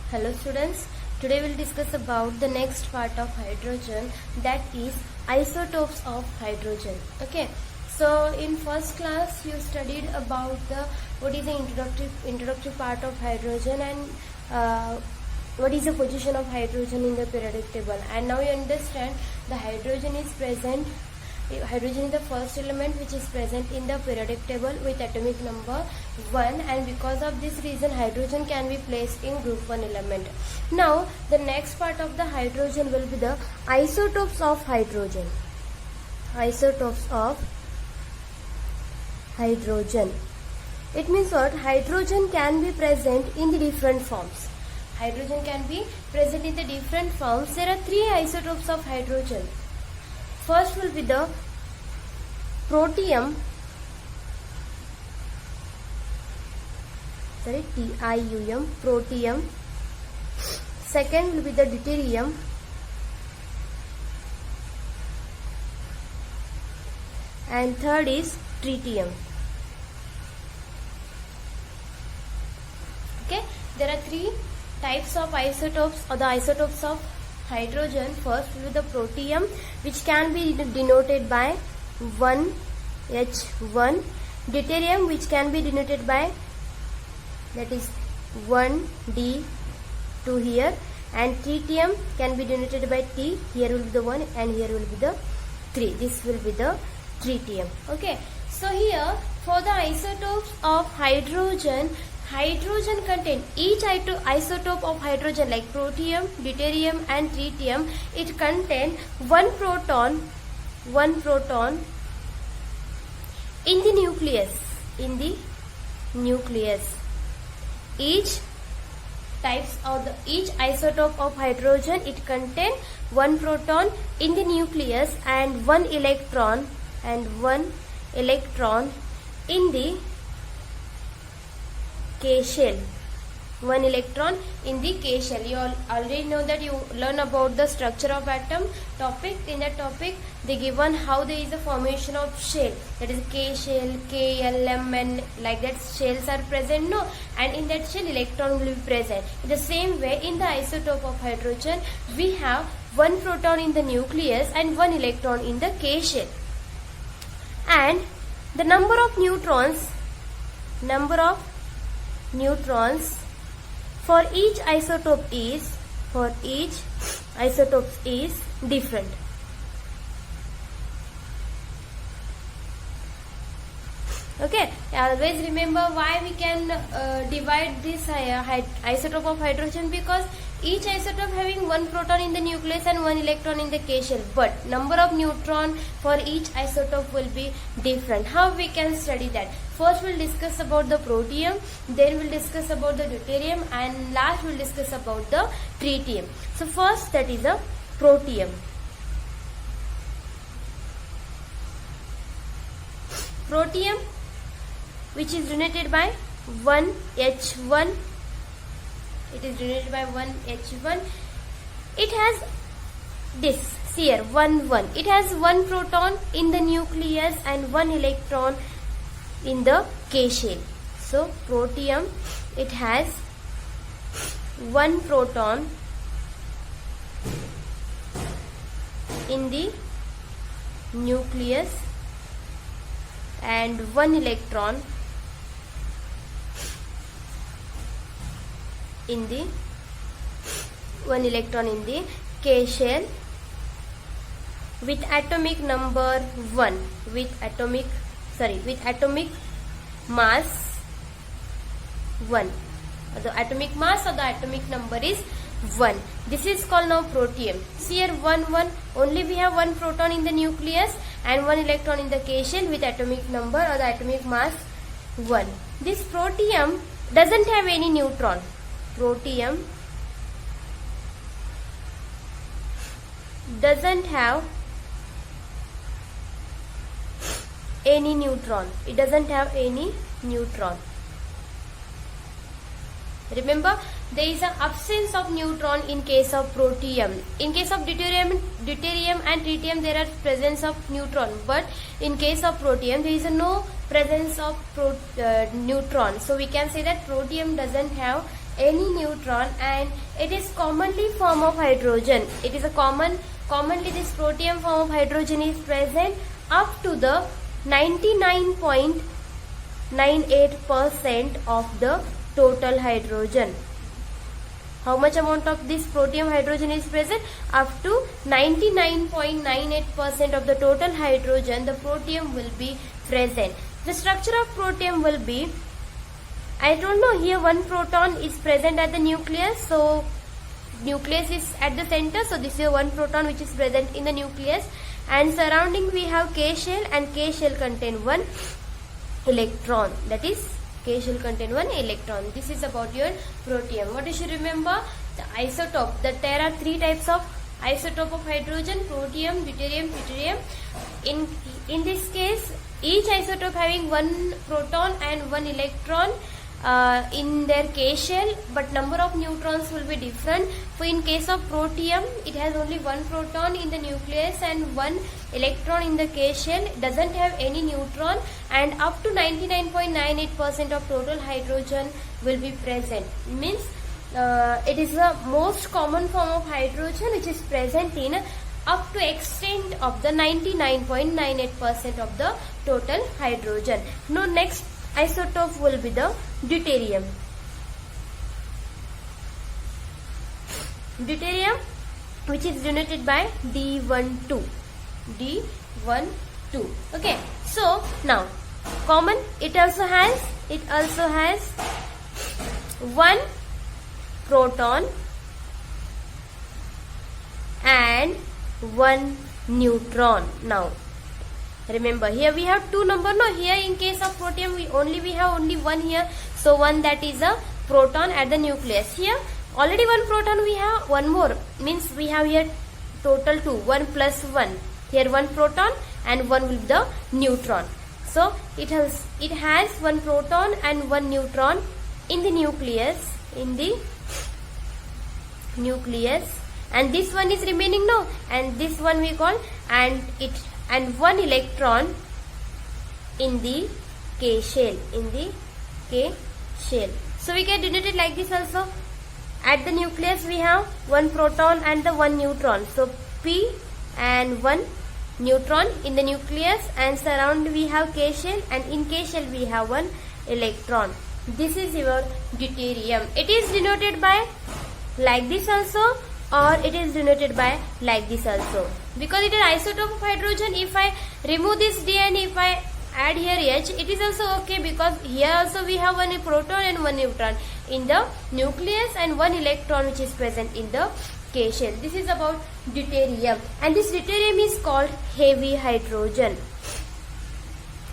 Hello students, today we'll discuss about the next part of hydrogen, that is isotopes of hydrogen. Okay, so in first class you studied about what is the introductory part of hydrogen and what is the position of hydrogen in the periodic table, and now you understand the hydrogen is the first element which is present in the periodic table with atomic number 1, and because of this reason hydrogen can be placed in group 1 element. Now the next part of the hydrogen will be the isotopes of hydrogen. Isotopes of hydrogen. It means what? Hydrogen can be present in the different forms. Hydrogen can be present in the different forms. There are 3 isotopes of hydrogen. First will be the protium, TiUm, protium. Second will be the deuterium. And third is tritium. Okay, there are 3 types of isotopes or the isotopes of hydrogen. First will be the protium, which can be denoted by 1H1. Deuterium, which can be denoted by, that is 1D2 here, and tritium can be denoted by T. Here will be the 1 and here will be the 3. This will be the tritium. Okay, so here for the isotopes of hydrogen contain each isotope of hydrogen like protium, deuterium and tritium. It contain one proton in the nucleus. Each isotope of hydrogen, it contain one proton in the nucleus and one electron in the K shell. One electron in the K shell. You all already know that you learn about the structure of atom topic. In that topic they given how there is a formation of shell, that is K shell, K, L, M, and like that shells are present, no, and in that shell electron will be present. In the same way, in the isotope of hydrogen we have one proton in the nucleus and one electron in the K shell, and the number of neutrons for each isotope is different. Okay, always remember why we can divide this isotope of hydrogen, because each isotope having one proton in the nucleus and one electron in the K shell, but number of neutron for each isotope will be different. How we can study that? First we'll discuss about the protium, then we'll discuss about the deuterium, and last we'll discuss about the tritium. So first, that is a protium. Protium, which is denoted by 1H1. It is denoted by 1H1. It has this here 1. It has one proton in the nucleus and one electron in the K shell. So protium, it has one proton in the nucleus and one electron in the K shell with atomic number 1, with atomic mass 1. The atomic mass or the atomic number is 1. This is called now protium. See here 1, only we have one proton in the nucleus and one electron in the K shell with atomic number or the atomic mass 1. This protium doesn't have any neutron. Protium doesn't have any neutron. It doesn't have any neutron. Remember, there is an absence of neutron in case of protium. In case of deuterium and tritium, there are presence of neutron, but in case of protium, there is no presence of neutron. So we can say that protium doesn't have any neutron, and it is commonly form of hydrogen. It is a commonly this protium form of hydrogen is present up to the 99.98% of the total hydrogen. How much amount of this protium hydrogen is present? Up to 99.98% of the total hydrogen, the protium will be present. The structure of protium will be, I don't know, here one proton is present at the nucleus, so nucleus is at the center, so this is one proton which is present in the nucleus, and surrounding we have K shell, and K shell contain one electron, that is K shell contain one electron. This is about your protium. What you should remember? The isotope, that there are three types of isotope of hydrogen: protium, deuterium, tritium. In this case, each isotope having one proton and one electron in their K shell, but number of neutrons will be different. So in case of protium, it has only one proton in the nucleus and one electron in the K shell, it doesn't have any neutron, and up to 99.98% of total hydrogen will be present. Means it is the most common form of hydrogen which is present in up to extent of the 99.98% of the total hydrogen. Now next isotope will be the deuterium. Deuterium, which is denoted by D12. D12. Okay. So now common, it also has one proton and one neutron. Now remember, here we have two number. No, here in case of protium we have only one here. So one, that is a proton at the nucleus. Here already one proton, we have one more. Means we have here total two. 1 plus 1. Here one proton and one with the neutron. So it has one proton and one neutron in the nucleus. And this one is remaining now. And this one we call, and one electron in the K shell. So we can denote it like this also. At the nucleus we have one proton and the one neutron. So P and one neutron in the nucleus, and surround we have K shell, and in K shell we have one electron. This is your deuterium. It is denoted by like this also, or it is denoted by like this also. Because it is isotope of hydrogen, if I remove this D and if I add here H, it is also okay, because here also we have one proton and one neutron in the nucleus and one electron which is present in the K shell. This is about deuterium, and this deuterium is called heavy hydrogen.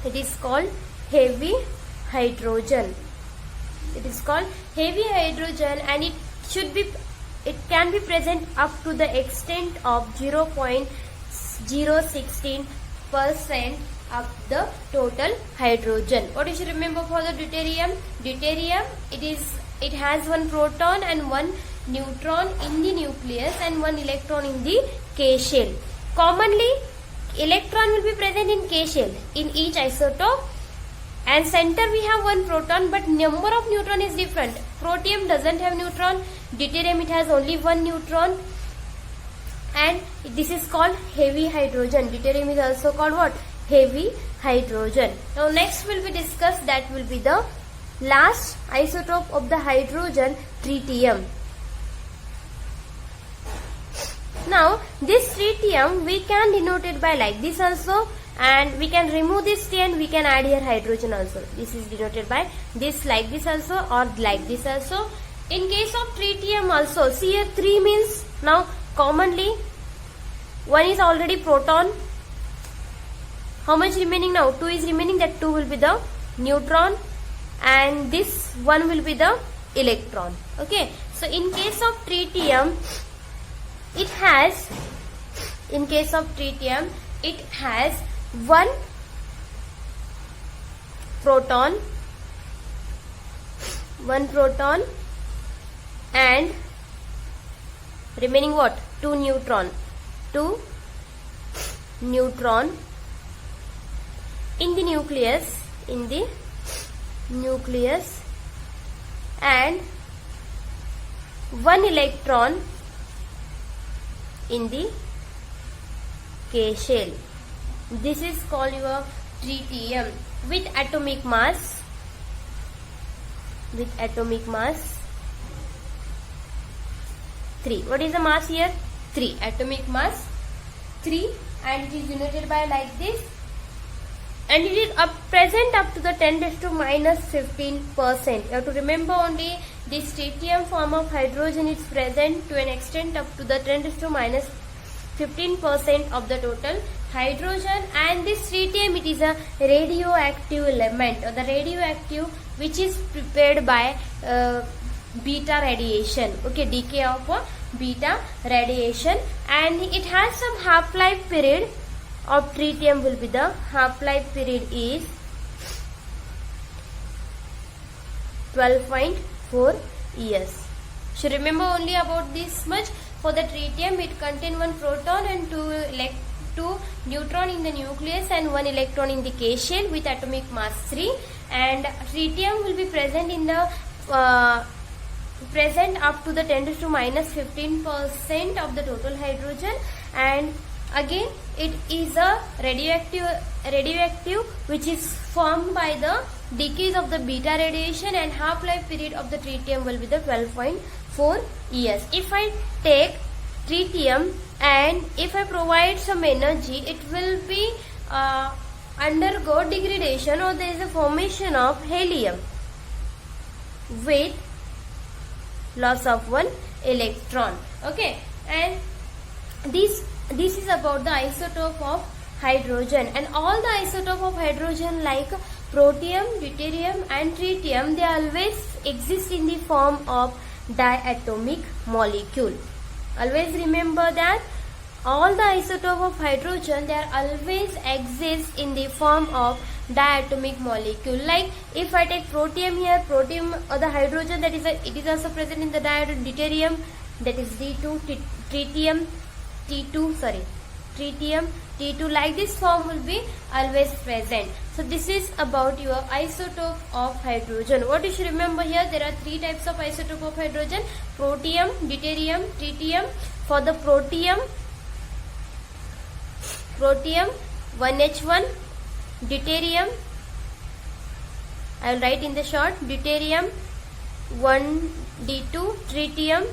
It is called heavy hydrogen. It is called heavy hydrogen, and it can be present up to the extent of 0.016% of the total hydrogen. What you should remember for the deuterium? Deuterium, it has one proton and one neutron in the nucleus and one electron in the K shell. Commonly, electron will be present in K shell in each isotope, and center we have one proton, but number of neutron is different. Protium doesn't have neutron, deuterium it has only one neutron, and this is called heavy hydrogen. Deuterium is also called what? Heavy hydrogen. Now next will be discussed, that will be the last isotope of the hydrogen, tritium. Now this tritium we can denote it by like this also, and we can remove this T and we can add here hydrogen also. This is denoted by this like this also, or like this also. In case of tritium also, see here 3 means, now commonly one is already proton. How much remaining now? 2 is remaining, that 2 will be the neutron, and this 1 will be the electron. Okay, so in case of tritium, it has one proton and remaining what? 2 neutron in the nucleus, and 1 electron in the K shell. This is called your tritium with atomic mass 3. What is the mass here? 3. Atomic mass 3, and it is denoted by like this, and it is present up to the 10 raised to minus 15%. You have to remember only this tritium form of hydrogen is present to an extent up to the 10 raised to minus 15% of the total hydrogen, and this tritium, it is a radioactive element, or the radioactive which is prepared by beta radiation. Okay, decay of beta radiation, and it has some half-life period of tritium will be the half-life period is 12.4 years. So remember only about this much. For the tritium, it contains 1 proton and 2 neutron in the nucleus and 1 electron in the K shell with atomic mass 3, and tritium will be present in the present up to the 10 raised to minus 15% of the total hydrogen, and again it is a radioactive which is formed by the decays of the beta radiation, and half-life period of the tritium will be the 12.4 years. If I take tritium and if I provide some energy, it will be undergo degradation, or there is a formation of helium with loss of 1 electron. Okay, and this is about the isotope of hydrogen, and all the isotope of hydrogen like protium, deuterium and tritium, they always exist in the form of diatomic molecule. Always remember that all the isotope of hydrogen, they always exist in the form of diatomic molecule. Like if I take protium here, protium or the hydrogen, that is it is also present in the deuterium, that is D2, tritium T2, like this form will be always present. So this is about your isotope of hydrogen. What you should remember here, there are 3 types of isotope of hydrogen: protium, deuterium, tritium. For the protium 1H1, deuterium, I will write in the short, deuterium 1D2, tritium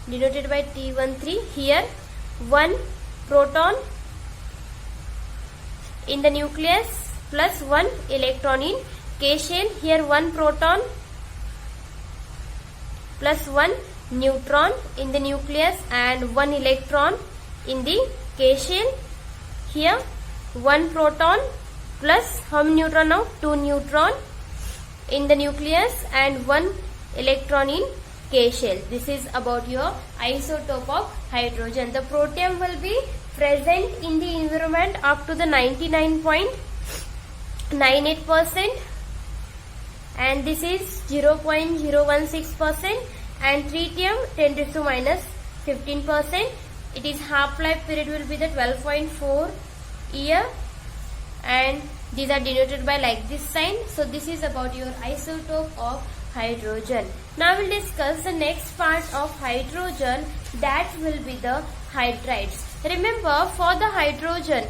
denoted by T13. Here 1 proton in the nucleus plus 1 electron in K shell. Here 1 proton plus 1 neutron in the nucleus and 1 electron in the K shell. Here 1 proton plus how many neutron now? 2 neutron in the nucleus and 1 electron in K shell. This is about your isotope of hydrogen. The protium will be present in the environment up to the 99.98%, and this is 0.016%, and tritium 10 raised to minus 15%. It is half-life period will be the 12.4 year, and these are denoted by like this sign. So this is about your isotope of hydrogen. Now we'll discuss the next part of hydrogen, that will be the hydrides. Remember, for the hydrogen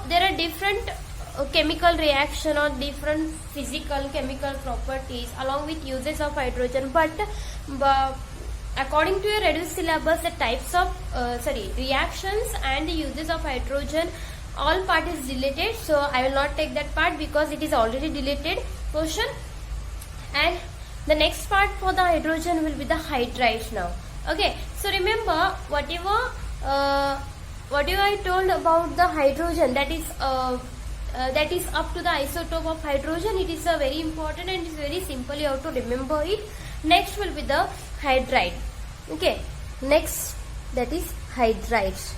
there are different chemical reaction or different physical chemical properties along with uses of hydrogen, but according to your reduced syllabus, the types of reactions and the uses of hydrogen, all part is deleted, so I will not take that part because it is already deleted portion. And the next part for the hydrogen will be the hydrides now. Okay, so remember whatever I told about the hydrogen, that is up to the isotope of hydrogen. It is very important and it is very simple, you have to remember it. Next will be the hydride. Okay, next, that is hydrides.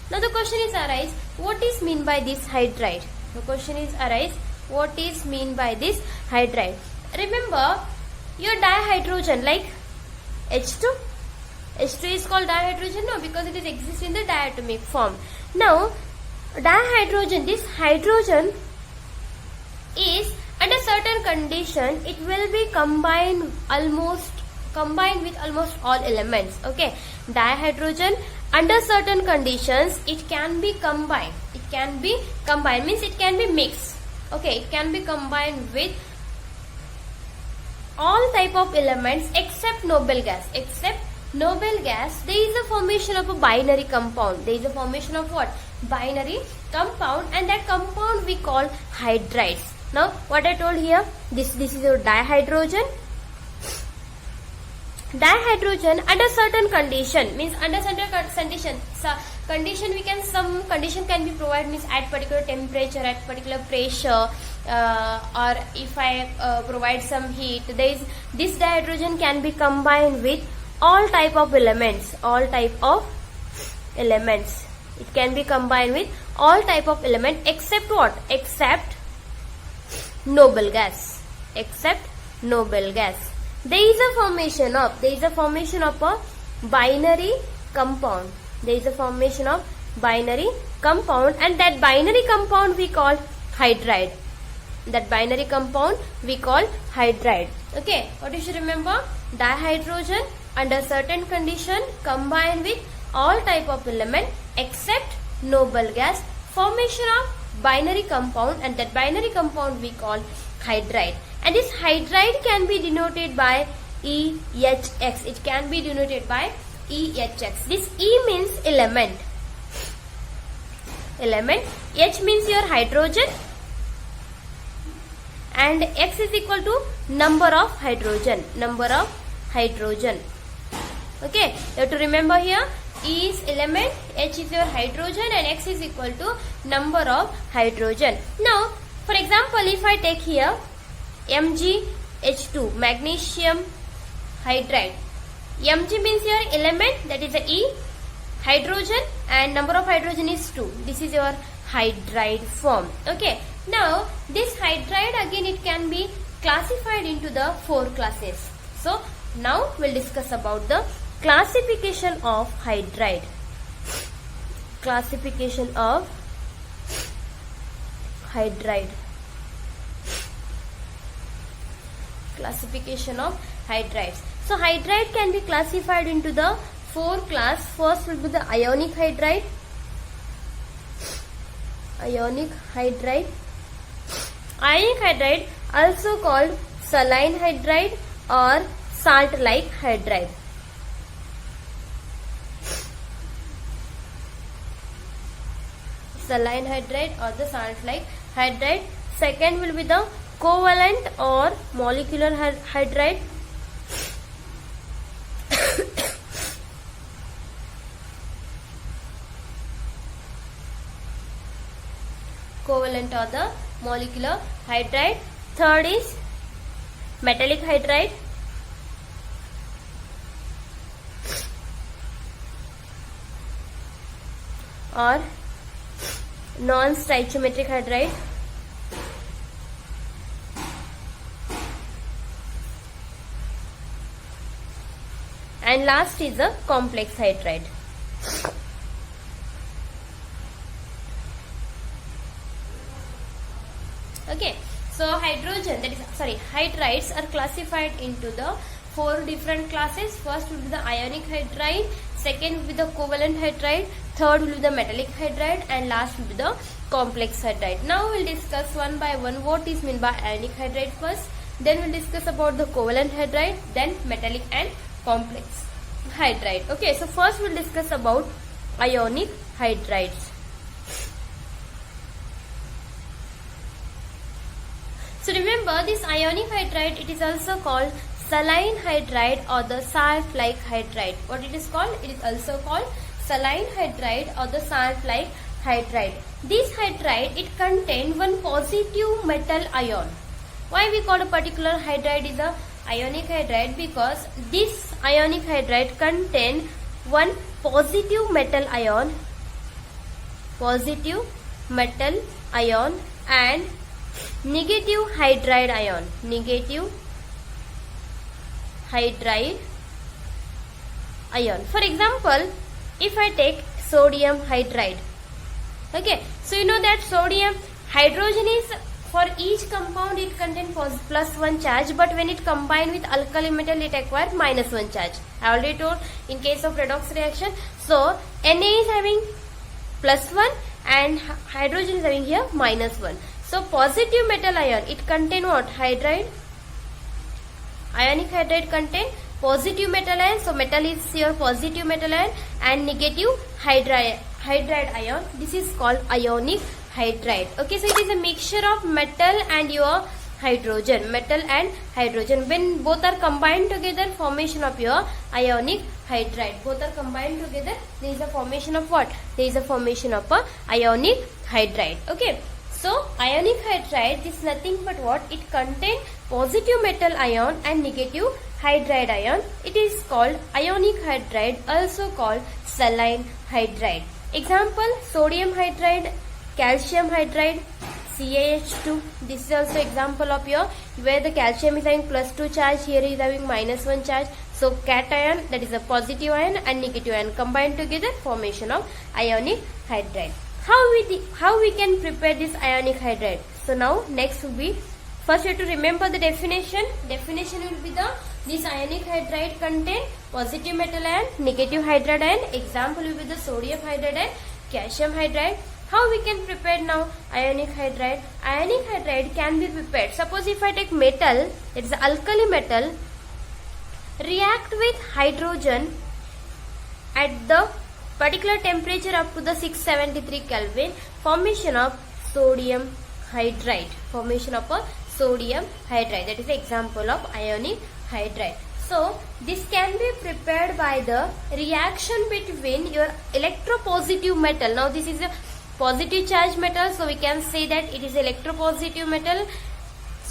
Now the question is arise, what is mean by this hydride? The question is arise, what is mean by this hydride? Remember your dihydrogen like H2. H2 is called dihydrogen now because it is exists in the diatomic form. Now dihydrogen, this hydrogen is Under certain condition, it will be combined with almost all elements. Okay, dihydrogen under certain conditions it can be combined. It can be combined means it can be mixed. Okay, it can be combined with all type of elements except noble gas. Except noble gas, there is a formation of a binary compound. There is a formation of what? Binary compound, and that compound we call hydrides. Now what I told here, this is your dihydrogen. Dihydrogen under certain condition means under certain condition. Condition some condition can be provided means at particular temperature, at particular pressure, or if I provide some heat. This dihydrogen can be combined with all type of elements. All type of elements. It can be combined with all type of element except what? Except noble gas. Except noble gas. There is a formation of a binary compound. There is a formation of binary compound, and that binary compound we call hydride. That binary compound we call hydride. Okay, what you should remember? Dihydrogen under certain condition combined with all type of element except noble gas, formation of binary compound, and that binary compound we call hydride. And this hydride can be denoted by EHX. It can be denoted by EHX. This E means element. H means your hydrogen, and X is equal to number of hydrogen. Okay, you have to remember here, E is element, H is your hydrogen, and X is equal to number of hydrogen. Now, for example, if I take here MgH2, magnesium hydride. Mg means your element, that is a E, hydrogen, and number of hydrogen is 2. This is your hydride form. Okay. Now, this hydride again it can be classified into the 4 classes. So, now we'll discuss about the classification of hydride. Classification of hydride. Classification of hydrides. So hydride can be classified into the 4 class. First will be the ionic hydride. Ionic hydride. Ionic hydride also called saline hydride or salt-like hydride. Saline hydride or the salt-like hydride. Second will be the covalent or molecular hydride. Covalent or the molecular hydride. Third is metallic hydride. Or non-stoichiometric hydride. And last is a complex hydride. Okay, so hydrides are classified into the 4 different classes. First will be the ionic hydride, second will be the covalent hydride, third will be the metallic hydride, and last will be the complex hydride. Now we'll discuss one by one what is meant by ionic hydride first, then we'll discuss about the covalent hydride, then metallic and complex hydride. Okay, so first we'll discuss about ionic hydrides. So remember, this ionic hydride, it is also called saline hydride or the salt-like hydride. What it is called? It is also called saline hydride or the salt-like hydride. This hydride, it contains one positive metal ion. Why we call a particular hydride is a ionic hydride? Because this ionic hydride contains one positive metal ion, and negative hydride ion, For example, if I take sodium hydride, okay, so you know that sodium hydrogen is for each compound it contains +1 charge, but when it combined with alkali metal it acquires -1 charge. I already told in case of redox reaction. So Na is having +1 and hydrogen is having here -1. So positive metal ion, it contain what? Hydride. Ionic hydride contain positive metal ion. So metal is your positive metal ion, and negative hydride ion. This is called ionic hydride. Okay, so it is a mixture of metal and your hydrogen. Metal and hydrogen. When both are combined together, formation of your ionic hydride. Both are combined together, there is a formation of what? There is a formation of a ionic hydride. Okay. So ionic hydride is nothing but what? It contains positive metal ion and negative hydride ion. It is called ionic hydride, also called saline hydride. Example: sodium hydride, calcium hydride, CaH2. This is also example of your where the calcium is having +2 charge, here is having -1 charge. So cation, that is a positive ion, and negative ion combined together, formation of ionic hydride. How we can prepare this ionic hydride? So now next will be, first you have to remember the definition. Definition will be this ionic hydride contain positive metal ion, negative hydride ion. Example will be the sodium hydride and calcium hydride. How we can prepare now ionic hydride? Ionic hydride can be prepared. Suppose if I take metal, it is alkali metal, react with hydrogen at the particular temperature up to the 673 Kelvin, formation of sodium hydride. Formation of a sodium hydride. That is the example of ionic hydride. So this can be prepared by the reaction between your electropositive metal. Now this is a positive charge metal, so we can say that it is electropositive metal.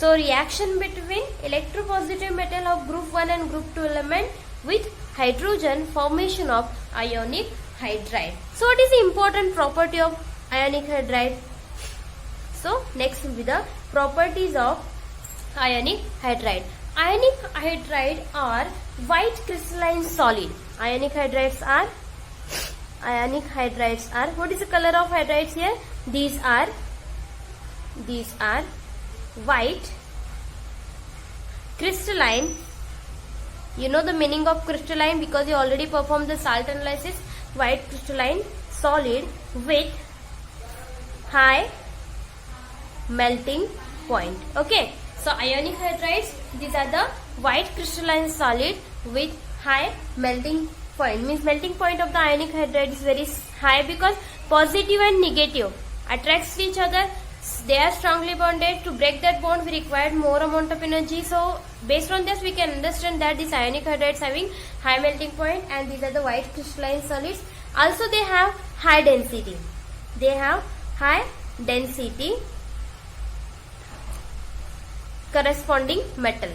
So reaction between electropositive metal of group 1 and group 2 element with hydrogen, formation of ionic hydride. So what is the important property of ionic hydride? So next will be the properties of ionic hydride. Ionic hydride are white crystalline solid. Ionic hydrides are, what is the color of hydrides here? These are white crystalline. You know the meaning of crystalline because you already performed the salt analysis. White crystalline solid with high melting point. Okay, so ionic hydrides, these are the white crystalline solid with high melting point. Means melting point of the ionic hydride is very high because positive and negative attracts each other. They are strongly bonded. To break that bond, we require more amount of energy. So based on this, we can understand that this ionic hydride is having high melting point, and these are the white crystalline solids. Also they have high density. Corresponding metal.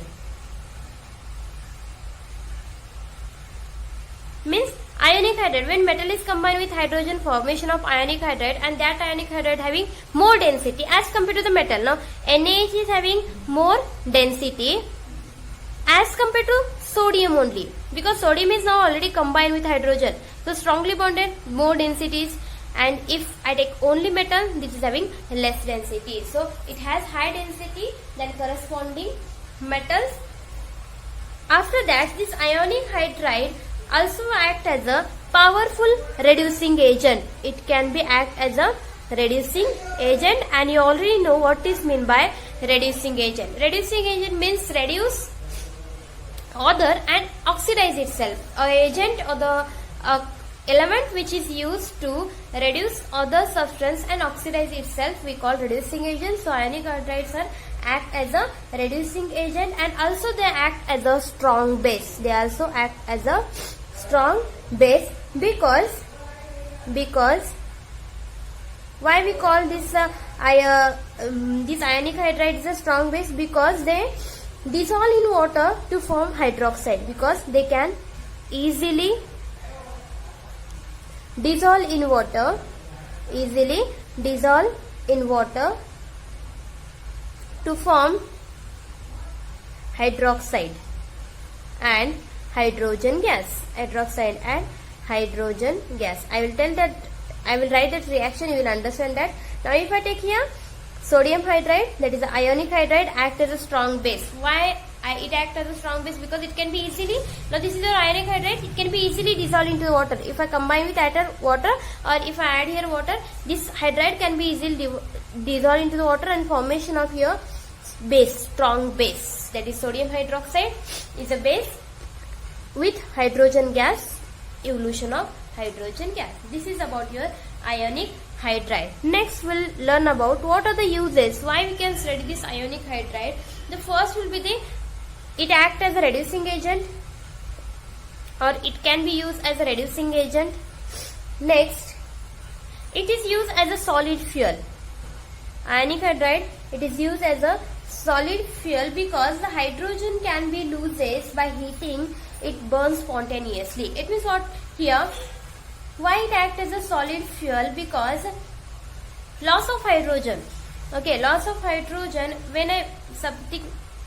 Means ionic hydride, when metal is combined with hydrogen, formation of ionic hydride, and that ionic hydride having more density as compared to the metal. Now NaH is having more density as compared to sodium only, because sodium is now already combined with hydrogen. So strongly bonded, more densities, and if I take only metal, this is having less density. So it has high density than corresponding metals. After that, this ionic hydride also act as a powerful reducing agent. It can be act as a reducing agent, and you already know what is meant by reducing agent. Reducing agent means reduce other and oxidize itself. A agent or the element which is used to reduce other substance and oxidize itself, we call reducing agent. So ionic hydrides are act as a reducing agent, and also they act as a strong base. They also act as a strong base because why we call this this ionic hydride is a strong base? Because they dissolve in water to form hydroxide, because they can easily dissolve in water, to form hydroxide and hydrogen gas. Hydroxide and hydrogen gas. I will write that reaction, you will understand that. Now if I take here Sodium hydride, that is the ionic hydride, act as a strong base. Why it acts as a strong base? Because it can be easily, now this is your ionic hydride, it can be easily dissolved into the water. If I combine with water, or if I add here water, this hydride can be easily dissolved into the water and formation of your base, strong base. That is sodium hydroxide is a base with hydrogen gas, evolution of hydrogen gas. This is about your ionic hydride. Next we'll learn about what are the uses, why we can study this ionic hydride. The first will be it acts as a reducing agent, or it can be used as a reducing agent. Next, it is used as a solid fuel. Ionic hydride, it is used as a solid fuel because the hydrogen can be loses by heating, it burns spontaneously. It means what here? Why it acts as a solid fuel? Because loss of hydrogen. Okay, loss of hydrogen when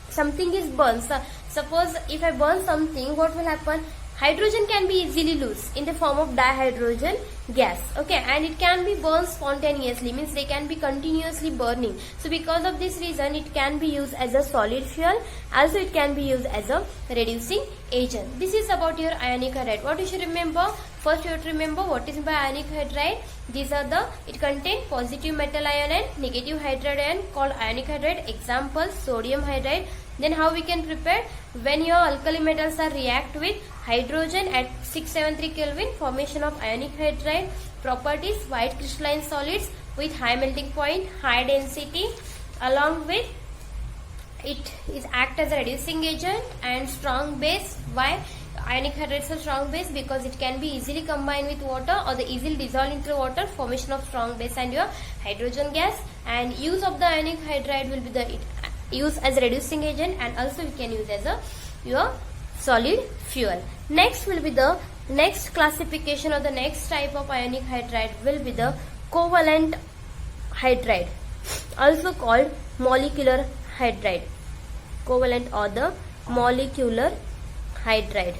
something is burned. Suppose if I burn something, what will happen? Hydrogen can be easily loose in the form of dihydrogen gas. Okay, and it can be burned spontaneously, means they can be continuously burning. So because of this reason, it can be used as a solid fuel. Also, it can be used as a reducing agent. This is about your ionic hydride. What you should remember? First, you have to remember what is by ionic hydride. These are it contain positive metal ion and negative hydride ion called ionic hydride. Example, sodium hydride. Then how we can prepare? When your alkali metals are react with hydrogen at 673 Kelvin, formation of ionic hydride. Properties: white crystalline solids with high melting point, high density, along with it is act as a reducing agent and strong base. Why ionic hydride is a strong base? Because it can be easily combined with water or the easily dissolved into water, formation of strong base and your hydrogen gas. And use of the ionic hydride will be use as a reducing agent, and also we can use as your solid fuel. Next will be the next classification, or the next type of ionic hydride will be the covalent hydride, also called molecular hydride. Covalent or the molecular hydride.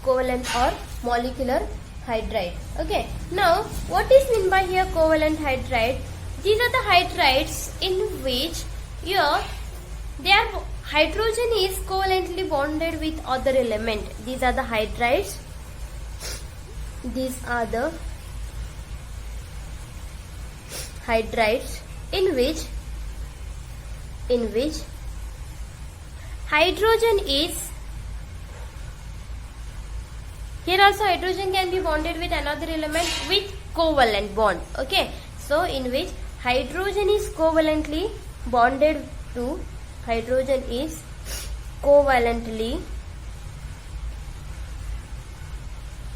Covalent or molecular hydride. Okay. Now, what is meant by here covalent hydride? These are the hydrides in which their hydrogen is covalently bonded with other element. These are the hydrides. These are the hydrides in which hydrogen is, here also hydrogen can be bonded with another element with covalent bond. Okay, so in which hydrogen is covalently bonded to, hydrogen is covalently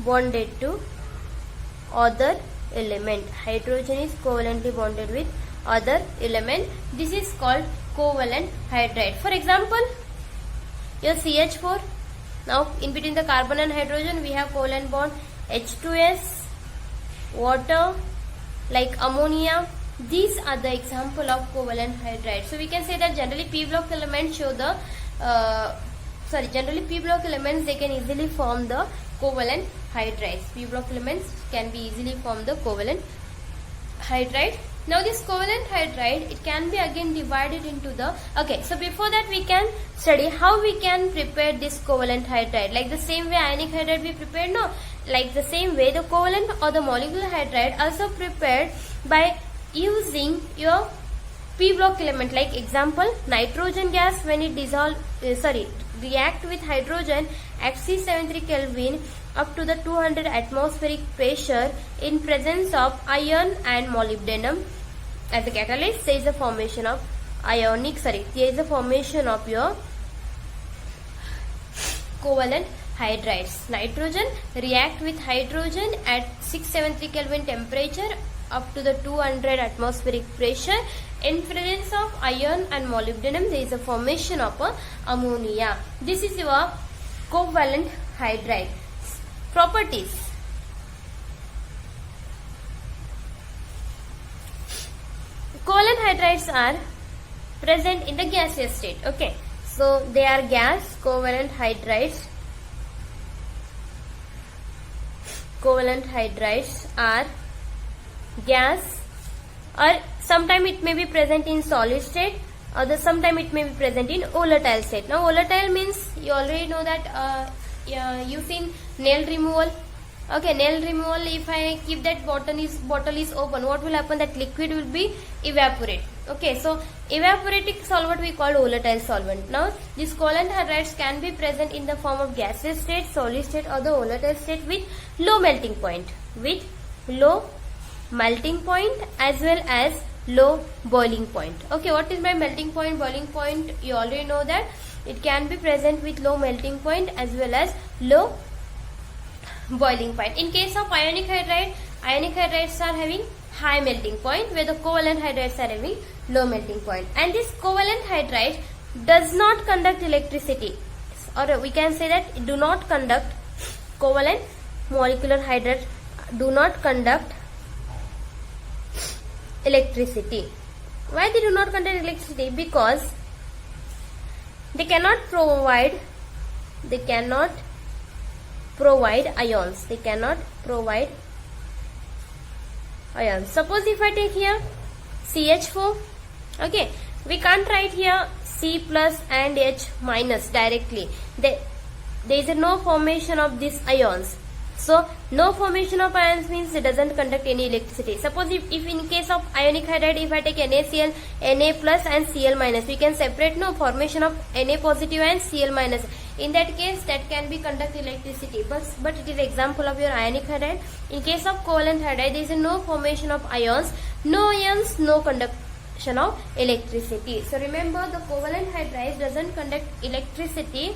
bonded to other element. Hydrogen is covalently bonded with other element. This is called covalent hydride. For example, your CH4. Now in between the carbon and hydrogen we have covalent bond. H2S, water, like ammonia. These are the example of covalent hydride. So we can say that generally p block elements show the generally p block elements, they can easily form the covalent hydrides. P block elements can be easily form the covalent hydride. Now this covalent hydride, it can be again divided into the, okay, so before that we can study how we can prepare this covalent hydride. Like the same way ionic hydride we prepared, no? Like the same way the covalent or the molecular hydride also prepared by using your p block element. Like example, nitrogen gas when it react with hydrogen at 673 Kelvin up to the 200 atmospheric pressure in presence of iron and molybdenum as a catalyst, there is a formation of there is a formation of your covalent hydrides. Nitrogen react with hydrogen at 673 Kelvin temperature up to the 200 atmospheric pressure. In presence of iron and molybdenum, there is a formation of ammonia. This is your covalent hydride. Properties. Covalent hydrides are present in the gaseous state. Okay, so they are gas. Covalent hydrides. Covalent hydrides are gas or sometime it may be present in solid state, or sometime it may be present in volatile state. Now volatile means you already know that you've seen nail removal. Okay, nail removal, if I keep that bottle is open, what will happen? That liquid will be evaporate. Okay, so evaporating solvent we call volatile solvent. Now these covalent hydrides can be present in the form of gaseous state, solid state, or the volatile state with low melting point, as well as low boiling point. Okay, what is my melting point, boiling point? You already know that it can be present with low melting point as well as low boiling point. In case of ionic hydrides are having high melting point, where the covalent hydrides are having low melting point. And this covalent hydride does not conduct electricity, or we can say that do not conduct. Covalent molecular hydrides do not conduct electricity. Why they do not conduct electricity? Because they cannot provide ions. They cannot provide ions. Suppose if I take here CH4, okay, we can't write here C plus and H minus directly. There is no formation of these ions. So no formation of ions means it doesn't conduct any electricity. Suppose if in case of ionic hydride, if I take NaCl, Na plus and Cl minus, we can separate no formation of Na positive and Cl minus. In that case, that can be conduct electricity. But it is example of your ionic hydride. In case of covalent hydride, there is no formation of ions. No ions, no conduction of electricity. So remember, the covalent hydride doesn't conduct electricity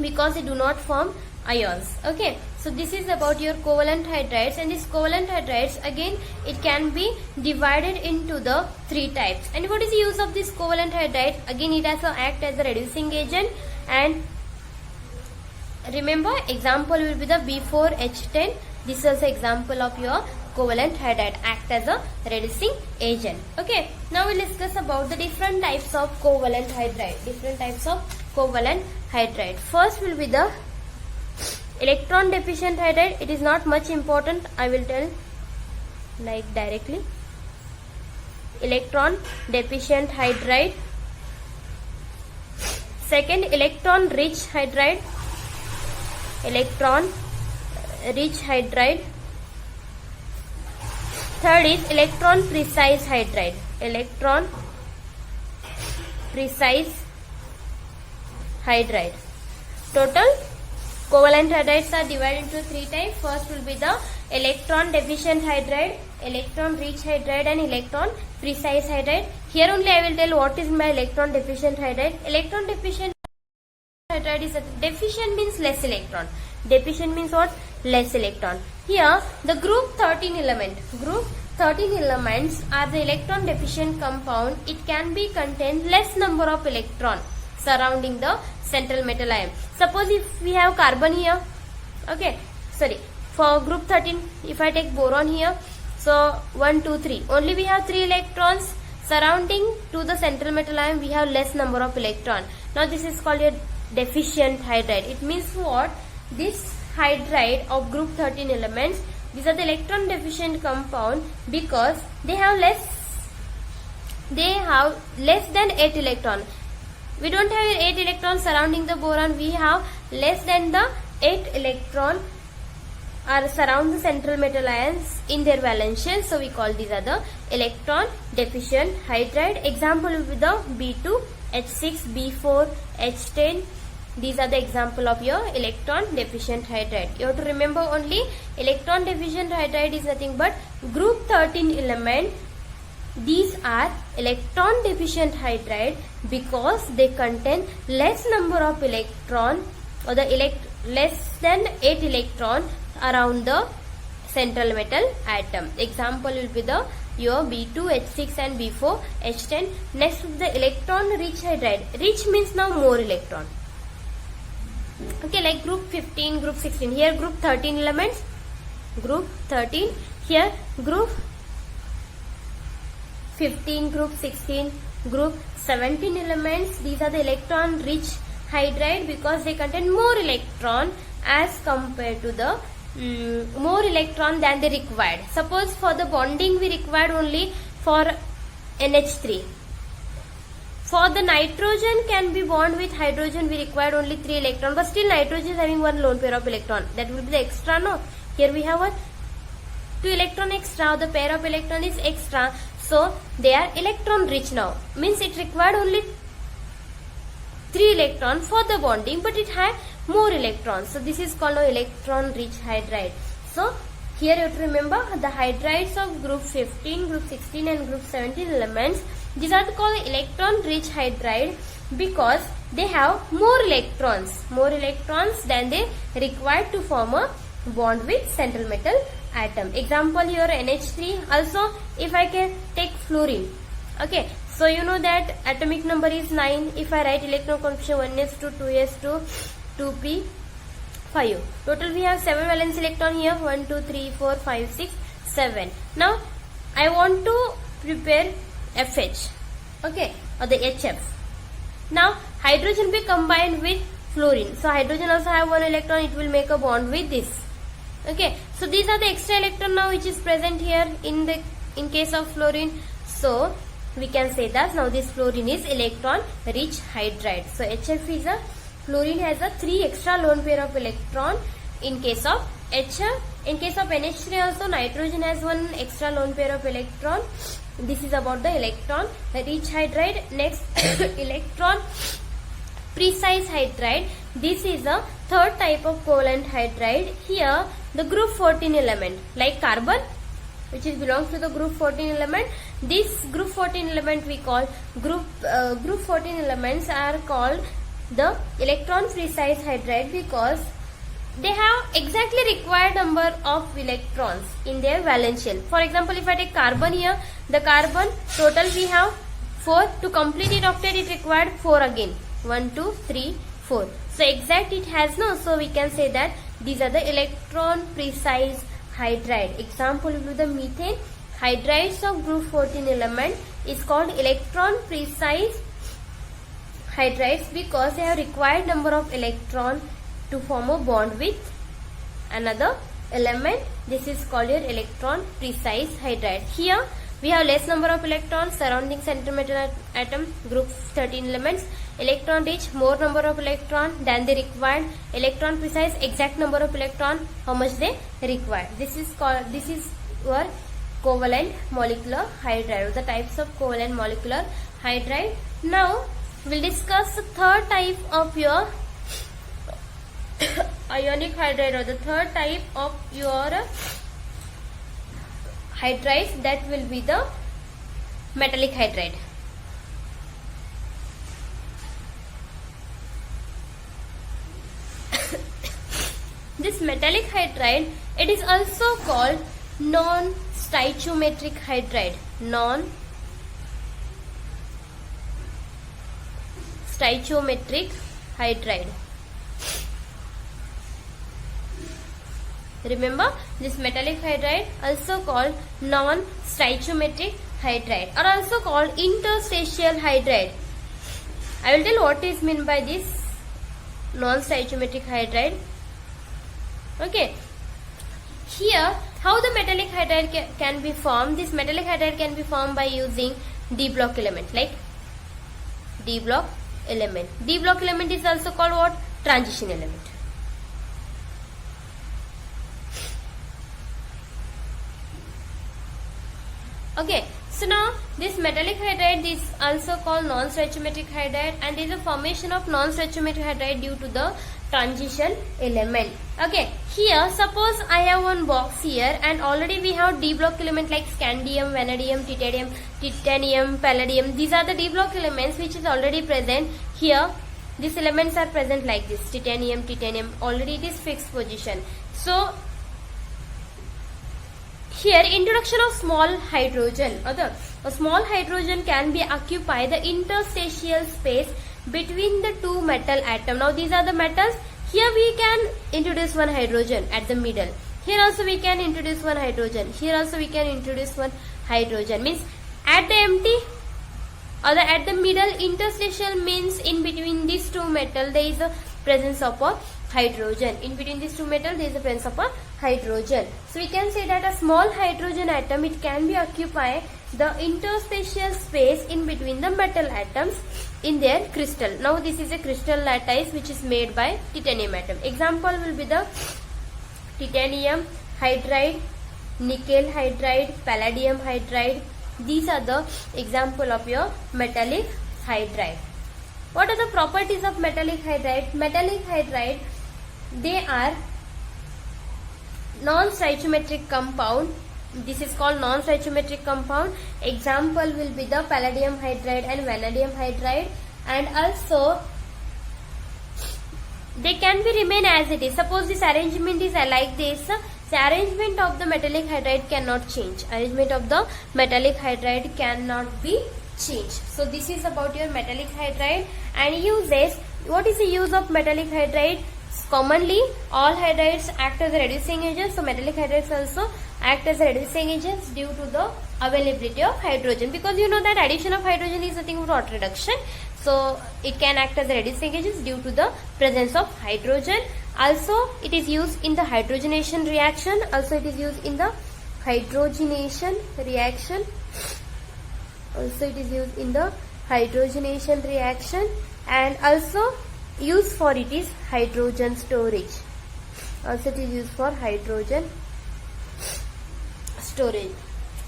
because it do not form ions. Okay, so this is about your covalent hydrides. And these covalent hydrides, again, it can be divided into the three types. And what is the use of this covalent hydride? Again, it also act as a reducing agent. And remember, example will be the B4H10. This is also example of your covalent hydride, act as a reducing agent. Okay, now we'll discuss about the different types of covalent hydride. First will be the electron deficient hydride. It is not much important. I will tell like directly. Electron deficient hydride. Second, electron rich hydride. Third is electron precise hydride. Total covalent hydrides are divided into three types. First will be the electron deficient hydride, electron rich hydride, and electron precise hydride. Here only I will tell what is my electron deficient hydride. Electron deficient hydride is deficient means less electron. Deficient means what? Less electron. Here the group 13 elements are the electron deficient compound. It can be contain less number of electron surrounding the central metal ion. Suppose if we have carbon here, okay, for group 13, if I take boron here, so 1, 2, 3, only we have 3 electrons surrounding to the central metal ion. We have less number of electron. Now this is called a deficient hydride. It means what? This hydride of group 13 elements, these are the electron deficient compound because they have less than 8 electron. We don't have 8 electrons surrounding the boron. We have less than the 8 electron are surround the central metal ions in their valence shell. So we call these are the electron deficient hydride. Example will be the B2, H6, B4, H10. These are the example of your electron deficient hydride. You have to remember only electron deficient hydride is nothing but group 13 element. These are electron deficient hydride because they contain less number of electron or the less than 8 electron around the central metal atom. Example will be the your B2, H6 and B4, H10. Next is the electron rich hydride. Rich means now more electron. Okay, like group 15, group 16. Here group 13 elements. Group 13. Here group 15, group 16, group 17 elements. These are the electron rich hydride because they contain more electron as compared to the more electron than the required. Suppose for the bonding we required only for NH3. For the nitrogen can be bond with hydrogen, we required only 3 electron, but still nitrogen is having one lone pair of electron. That will be the extra, no? Here we have 2 electron extra, the pair of electron is extra, so they are electron rich now. Means it required only 3 electron for the bonding, but it had more electrons. So this is called electron rich hydride. So here you have to remember the hydrides of group 15, group 16 and group 17 elements. These are called electron rich hydride because they have more electrons than they required to form a bond with central metal atom. Example here NH3. Also if I can take fluorine. Okay, so you know that atomic number is 9. If I write electron configuration 1s2, 2s2, 2p, 5. Total we have 7 valence electron here. 1, 2, 3, 4, 5, 6, 7. Now I want to prepare FH, okay, or the HF. Now hydrogen be combined with fluorine. So hydrogen also have 1 electron. It will make a bond with this. Okay, so these are the extra electron now which is present here in case of fluorine. So we can say that now this fluorine is electron rich hydride. So HF is fluorine has a 3 extra lone pair of electron in case of HF. In case of NH3 also nitrogen has 1 extra lone pair of electron. This is about the electron rich hydride. Next electron precise hydride. This is a third type of covalent hydride. Here the group 14 element like carbon which is belongs to the group 14 element. This group 14 element we call group 14 elements are called the electron precise hydride because they have exactly required number of electrons in their valence shell. For example, if I take carbon here, the carbon total we have 4. To complete it octet it required 4 again. 1, 2, 3, 4. So exact it has no. So we can say that these are the electron precise hydride. Example will be the methane. Hydrides of group 14 element is called electron precise hydrides because they have required number of electron to form a bond with another element. This is called your electron precise hydride. Here we have less number of electrons surrounding central metal atom, group 13 elements. Electron rich, more number of electron than the required. Electron precise, exact number of electron how much they require. This is your covalent molecular hydride, the types of covalent molecular hydride. Now we'll discuss the third type of your ionic hydride or the third type of your hydrides, that will be the metallic hydride. This metallic hydride, it is also called non-stoichiometric hydride. Non-stoichiometric hydride. Remember, this metallic hydride also called non-stoichiometric hydride or also called interstitial hydride. I will tell what is meant by this non-stoichiometric hydride. Okay. Here, how the metallic hydride can be formed? This metallic hydride can be formed by using D block element, like D block element. D block element is also called what? Transition element. Okay, so now this metallic hydride is also called non-stoichiometric hydride and is a formation of non-stoichiometric hydride due to the transition element. Okay, here suppose I have one box here and already we have D block element like scandium, vanadium, titanium, palladium. These are the D block elements which is already present here. These elements are present like this, titanium, already it is fixed position. So here introduction of small hydrogen, a small hydrogen can be occupy the interstitial space between the two metal atom. Now these are the metals. Here we can introduce one hydrogen at the middle. Here also we can introduce one hydrogen. Here also we can introduce one hydrogen. Means at the empty or at the middle interstitial means in between these two metal there is a presence of a hydrogen. In between these two metals there is the presence of a hydrogen. So we can say that a small hydrogen atom, it can be occupy the interspatial space in between the metal atoms in their crystal. Now this is a crystal lattice which is made by titanium atom. Example will be the titanium hydride, nickel hydride, palladium hydride. These are the example of your metallic hydride. What are the properties of metallic hydride? Metallic hydride, they are non-stoichiometric compound. This is called non-stoichiometric compound. Example will be the palladium hydride and vanadium hydride. And also they can be remain as it is. Suppose this arrangement is like this. The arrangement of the metallic hydride cannot change. Arrangement of the metallic hydride cannot be changed. So this is about your metallic hydride and uses. What is the use of metallic hydride? Commonly all hydrides act as a reducing agents. So metallic hydrides also act as a reducing agents due to the availability of hydrogen, because you know that addition of hydrogen is nothing but water reduction. So it can act as a reducing agents due to the presence of hydrogen. Also it is used in the hydrogenation reaction. Also it is used in the hydrogenation reaction. Also it is used in the hydrogenation reaction, and also used for it is hydrogen storage. Also it is used for hydrogen storage.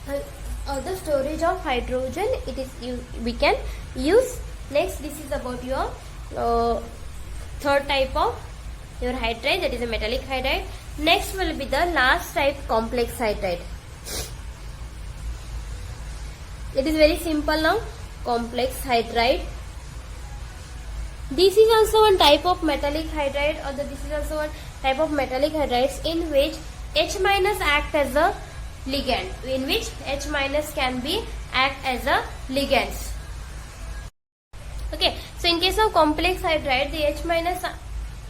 The storage of hydrogen, it is we can use. Next, this is about your third type of your hydride, that is a metallic hydride. Next will be the last type, complex hydride. It is very simple now. Complex hydride. This is also one type of metallic hydride, or this is also one type of metallic hydrides in which H minus act as a ligand. In which H minus can be act as a ligand. Okay, so in case of complex hydride, the H minus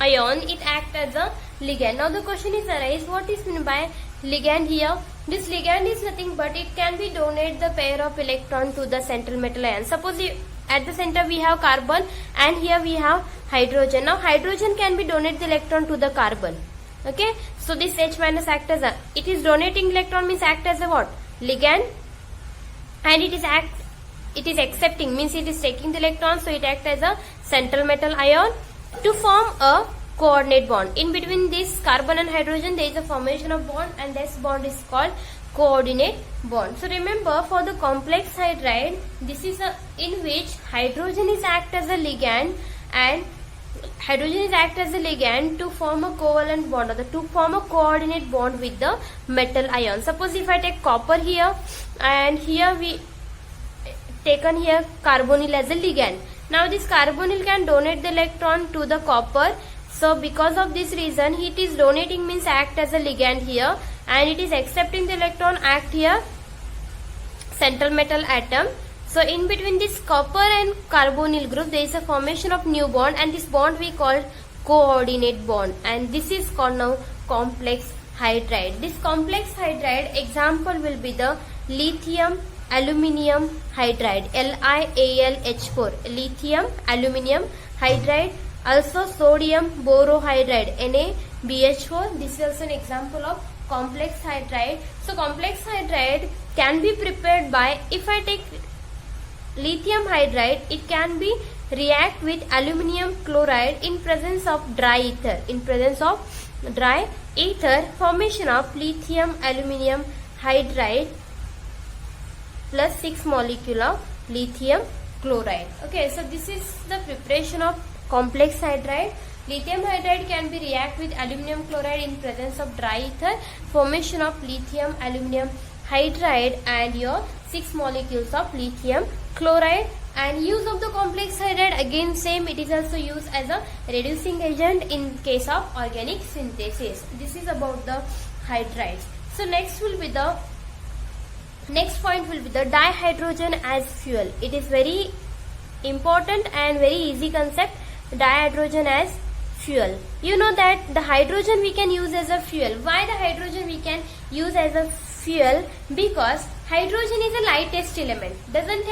ion, it act as a ligand. Now the question is arise, what is meant by ligand here? This ligand is nothing but it can be donate the pair of electron to the central metal ion. Suppose at the center we have carbon and here we have hydrogen. Now hydrogen can be donate the electron to the carbon. Okay, so this H minus act as a, it is donating electron means act as a what? Ligand, and it is accepting means it is taking the electron, so it acts as a central metal ion to form a coordinate bond. In between this carbon and hydrogen there is a formation of bond, and this bond is called coordinate bond. So remember, for the complex hydride, this is in which hydrogen is act as a ligand, and hydrogen is act as a ligand to form a covalent bond, or to form a coordinate bond with the metal ion. Suppose if I take copper here and here we taken here carbonyl as a ligand. Now this carbonyl can donate the electron to the copper. So because of this reason, it is donating means act as a ligand here, and it is accepting the electron act here central metal atom. So in between this copper and carbonyl group there is a formation of new bond, and this bond we call coordinate bond, and this is called now complex hydride. This complex hydride example will be the lithium aluminium hydride, LiAlH4, lithium aluminium hydride. Also sodium borohydride, NaBH4. This is also an example of complex hydride. So complex hydride can be prepared by, if I take lithium hydride, it can be react with aluminium chloride in presence of dry ether. In presence of dry ether, formation of lithium aluminium hydride plus 6 molecule of lithium chloride. Okay, so this is the preparation of complex hydride. Lithium hydride can be react with aluminum chloride in presence of dry ether, formation of lithium aluminium hydride and your 6 molecules of lithium chloride. And use of the complex hydride, again same, it is also used as a reducing agent in case of organic synthesis. This is about the hydrides. So next point will be the dihydrogen as fuel. It is very important and very easy concept. Dihydrogen as fuel. You know that the hydrogen we can use as a fuel. Why the hydrogen we can use as a fuel? Because hydrogen is the lightest element. Doesn't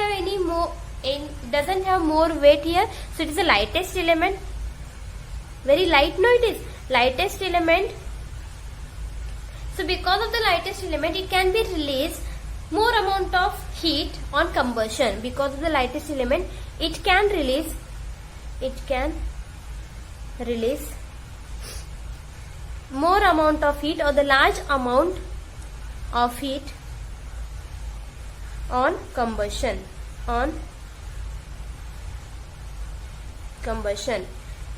have more weight here. So it is the lightest element. Very light, no it is. lightest element. So because of the lightest element, it can be released more amount of heat on combustion. Because of the lightest element, it can release more amount of heat or the large amount of heat on combustion.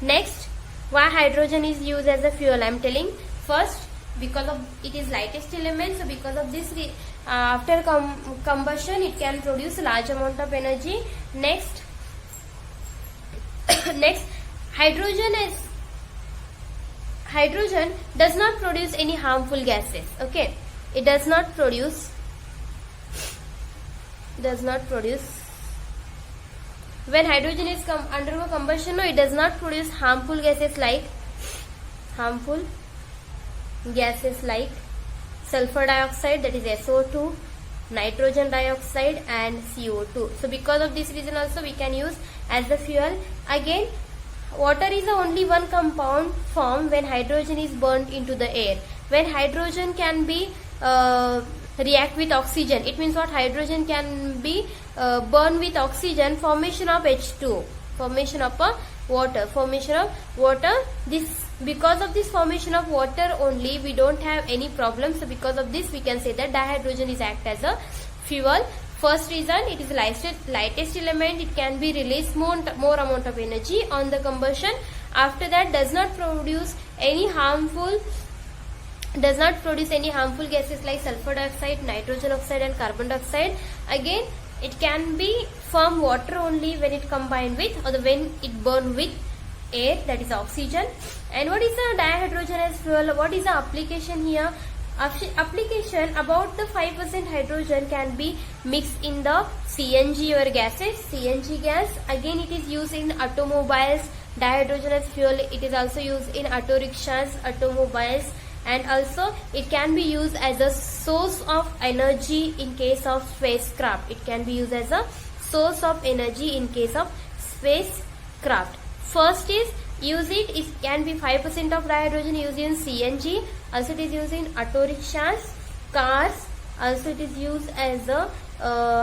Next, why hydrogen is used as a fuel? I am telling first, because of it is lightest element, so because of this after combustion it can produce a large amount of energy. Next hydrogen does not produce any harmful gases. Okay, it does not produce when hydrogen is undergo combustion, no, it does not produce harmful gases like sulfur dioxide, that is SO2, nitrogen dioxide and CO2. So because of this reason also we can use as the fuel. Again, water is the only one compound formed when hydrogen is burnt into the air. When hydrogen can be react with oxygen, it means what? Hydrogen can be burned with oxygen, formation of H2O, formation of water. This, because of this formation of water only, we don't have any problem. So because of this we can say that dihydrogen is act as a fuel. First reason, it is the lightest element, it can be released more amount of energy on the combustion. After that, does not produce any harmful gases like sulfur dioxide, nitrogen oxide and carbon dioxide. Again, it can be form water only when it combined with or when it burn with air, that is oxygen. And what is the dihydrogen as fuel? What is the application here? Application, about the 5% hydrogen can be mixed in the CNG or gases. CNG gas, again it is used in automobiles. Dihydrogen as fuel, it is also used in auto rickshaws, automobiles, and also it can be used as a source of energy in case of spacecraft. It can be used as a source of energy in case of spacecraft. First is it can be 5% of dihydrogen used in CNG. Also it is used in auto rickshaws, cars. Also it is used as a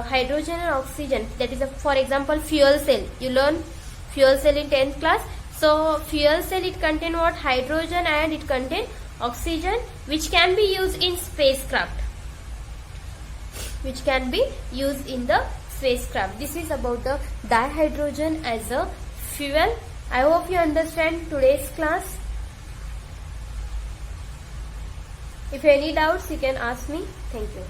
hydrogen and oxygen. That is for example fuel cell. You learn fuel cell in 10th class. So fuel cell, it contain what? Hydrogen and it contain oxygen, which can be used in spacecraft. This is about the dihydrogen as a fuel. I hope you understand today's class. If any doubts, you can ask me. Thank you.